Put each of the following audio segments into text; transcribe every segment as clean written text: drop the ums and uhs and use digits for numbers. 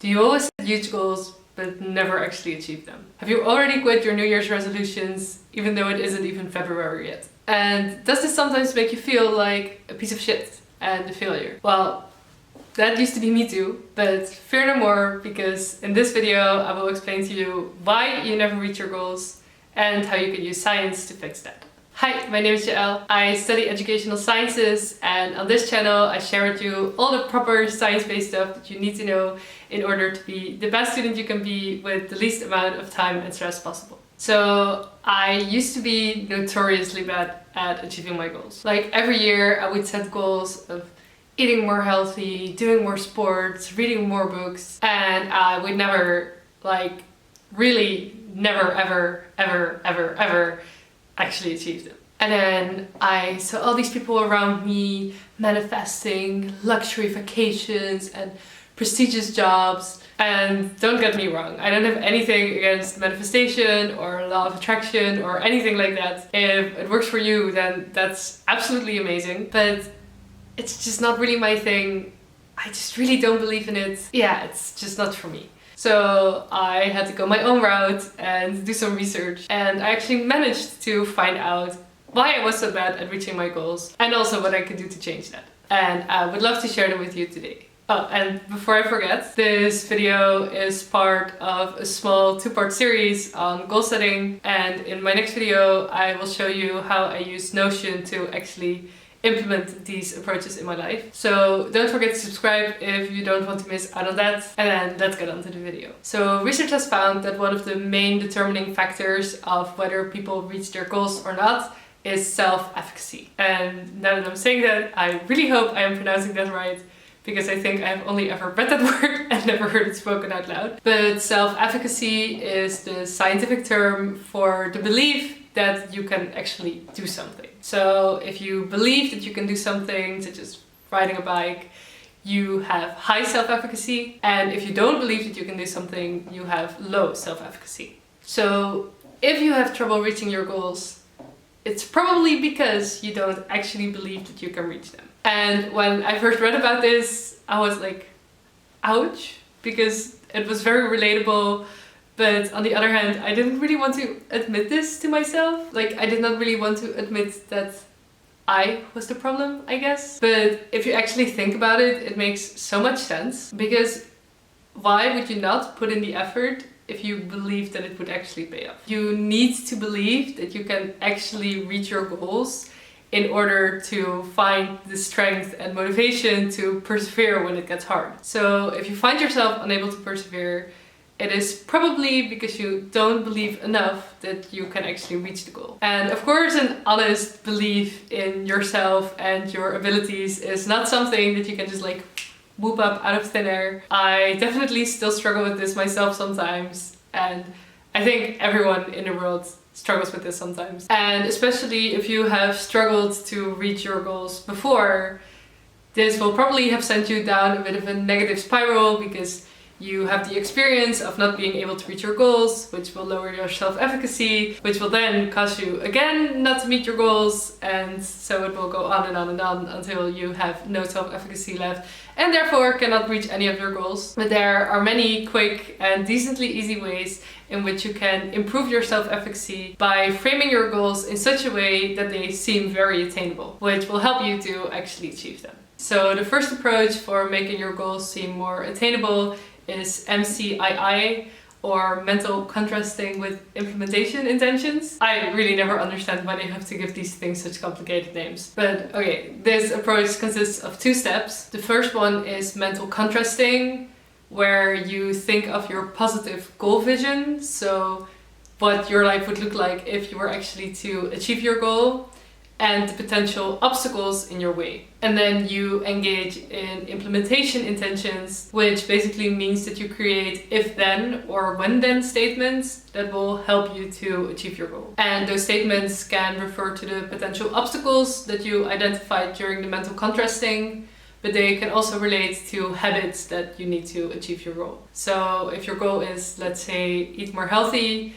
Do you always set huge goals but never actually achieve them? Have you already quit your New Year's resolutions even though it isn't even February yet? And does this sometimes make you feel like a piece of shit and a failure? Well, that used to be me too, but fear no more, because in this video I will explain to you why you never reach your goals and how you can use science to fix that. Hi, my name is Jael. I study educational sciences, and on this channel I share with you all the proper science-based stuff that you need to know in order to be the best student you can be with the least amount of time and stress possible. So I used to be notoriously bad at achieving my goals. Like every year I would set goals of eating more healthy, doing more sports, reading more books, and I would never, never ever actually achieve them. And then I saw all these people around me manifesting luxury vacations and prestigious jobs. And don't get me wrong, I don't have anything against manifestation or law of attraction or anything like that. If it works for you, then that's absolutely amazing. But it's just not really my thing. I just really don't believe in it. Yeah, it's just not for me. So I had to go my own route and do some research, and I actually managed to find out why I was so bad at reaching my goals and also what I could do to change that. And I would love to share them with you today. Oh, and before I forget, this video is part of a small two-part series on goal setting, and in my next video I will show you how I use Notion to actually implement these approaches in my life. So don't forget to subscribe if you don't want to miss out on that. And then let's get on to the video. So research has found that one of the main determining factors of whether people reach their goals or not is self-efficacy. And now that I'm saying that, I really hope I am pronouncing that right, because I think I've only ever read that word and never heard it spoken out loud. But self-efficacy is the scientific term for the belief that you can actually do something. So if you believe that you can do something, such as riding a bike, you have high self-efficacy. And if you don't believe that you can do something, you have low self-efficacy. So if you have trouble reaching your goals, it's probably because you don't actually believe that you can reach them. And when I first read about this, I was like, ouch, because it was very relatable. But on the other hand, I didn't really want to admit this to myself. Like, I did not really want to admit that I was the problem, I guess. But if you actually think about it, it makes so much sense. Because why would you not put in the effort if you believe that it would actually pay off? You need to believe that you can actually reach your goals in order to find the strength and motivation to persevere when it gets hard. So if you find yourself unable to persevere, it is probably because you don't believe enough that you can actually reach the goal. And of course, an honest belief in yourself and your abilities is not something that you can just like whoop up out of thin air. I definitely still struggle with this myself sometimes, and I think everyone in the world struggles with this sometimes. And especially if you have struggled to reach your goals before, this will probably have sent you down a bit of a negative spiral, because you have the experience of not being able to reach your goals, which will lower your self-efficacy, which will then cause you again not to meet your goals, and so it will go on and on and on until you have no self-efficacy left and therefore cannot reach any of your goals. But there are many quick and decently easy ways in which you can improve your self-efficacy by framing your goals in such a way that they seem very attainable, which will help you to actually achieve them. So the first approach for making your goals seem more attainable is MCII, or mental contrasting with implementation intentions. I really never understand why they have to give these things such complicated names. But okay, this approach consists of two steps. The first one is mental contrasting, where you think of your positive goal vision, so what your life would look like if you were actually to achieve your goal, and the potential obstacles in your way. And then you engage in implementation intentions, which basically means that you create if-then or when-then statements that will help you to achieve your goal. And those statements can refer to the potential obstacles that you identified during the mental contrasting, but they can also relate to habits that you need to achieve your goal. So if your goal is, let's say, eat more healthy,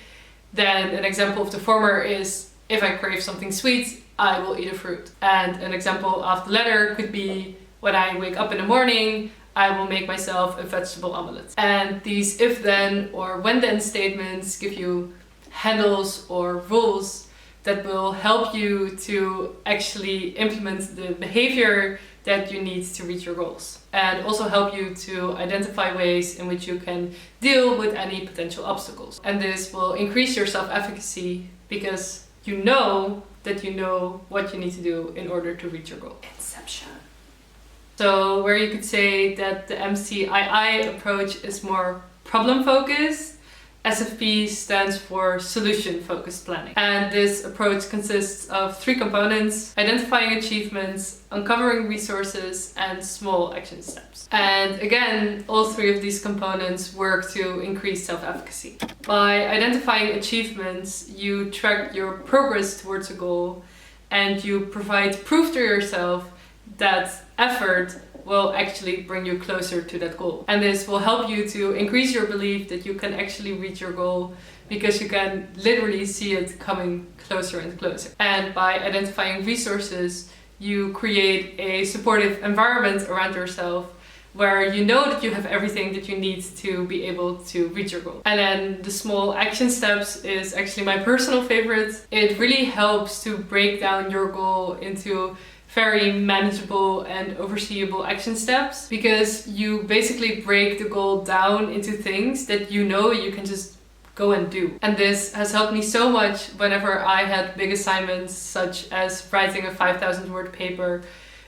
then an example of the former is, if I crave something sweet, I will eat a fruit. And an example of the latter could be, when I wake up in the morning, I will make myself a vegetable omelette. And these if-then or when-then statements give you handles or rules that will help you to actually implement the behavior that you need to reach your goals, and also help you to identify ways in which you can deal with any potential obstacles. And this will increase your self-efficacy because you know that you know what you need to do in order to reach your goal. Inception. So where you could say that the MCII approach is more problem-focused, SFP stands for solution-focused planning. And this approach consists of 3 components: identifying achievements, uncovering resources, and small action steps. And again, all 3 of these components work to increase self-efficacy. By identifying achievements, you track your progress towards a goal and you provide proof to yourself that effort will actually bring you closer to that goal. And this will help you to increase your belief that you can actually reach your goal because you can literally see it coming closer and closer. And by identifying resources, you create a supportive environment around yourself where you know that you have everything that you need to be able to reach your goal. And then the small action steps is actually my personal favorite. It really helps to break down your goal into very manageable and overseeable action steps, because you basically break the goal down into things that you know you can just go and do. And this has helped me so much whenever I had big assignments such as writing a 5,000 word paper,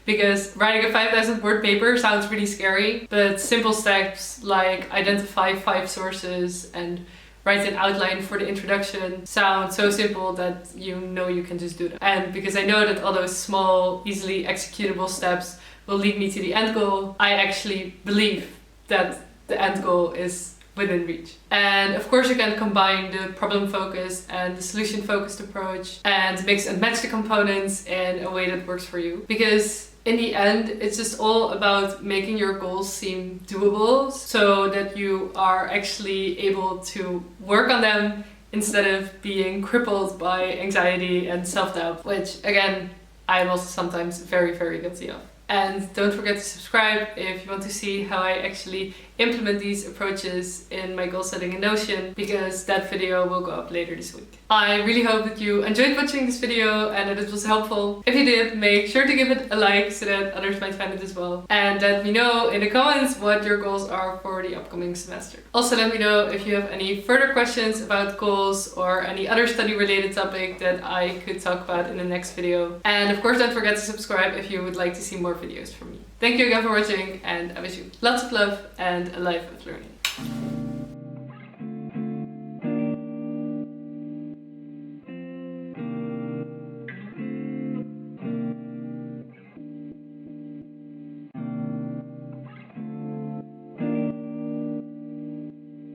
because writing a 5,000 word paper sounds really scary, but simple steps like identify 5 sources and write an outline for the introduction sound so simple that you know you can just do them. And because I know that all those small, easily executable steps will lead me to the end goal, I actually believe that the end goal is within reach. And of course you can combine the problem-focused and the solution-focused approach and mix and match the components in a way that works for you. Because in the end, it's just all about making your goals seem doable so that you are actually able to work on them instead of being crippled by anxiety and self-doubt, which again, I'm also sometimes very, very guilty of. And don't forget to subscribe if you want to see how I actually implement these approaches in my goal setting in Notion, because that video will go up later this week. I really hope that you enjoyed watching this video and that it was helpful. If you did, make sure to give it a like so that others might find it as well. And let me know in the comments what your goals are for the upcoming semester. Also let me know if you have any further questions about goals or any other study related topic that I could talk about in the next video. And of course don't forget to subscribe if you would like to see more videos from me. Thank you again for watching, and I wish you lots of love and a life of learning.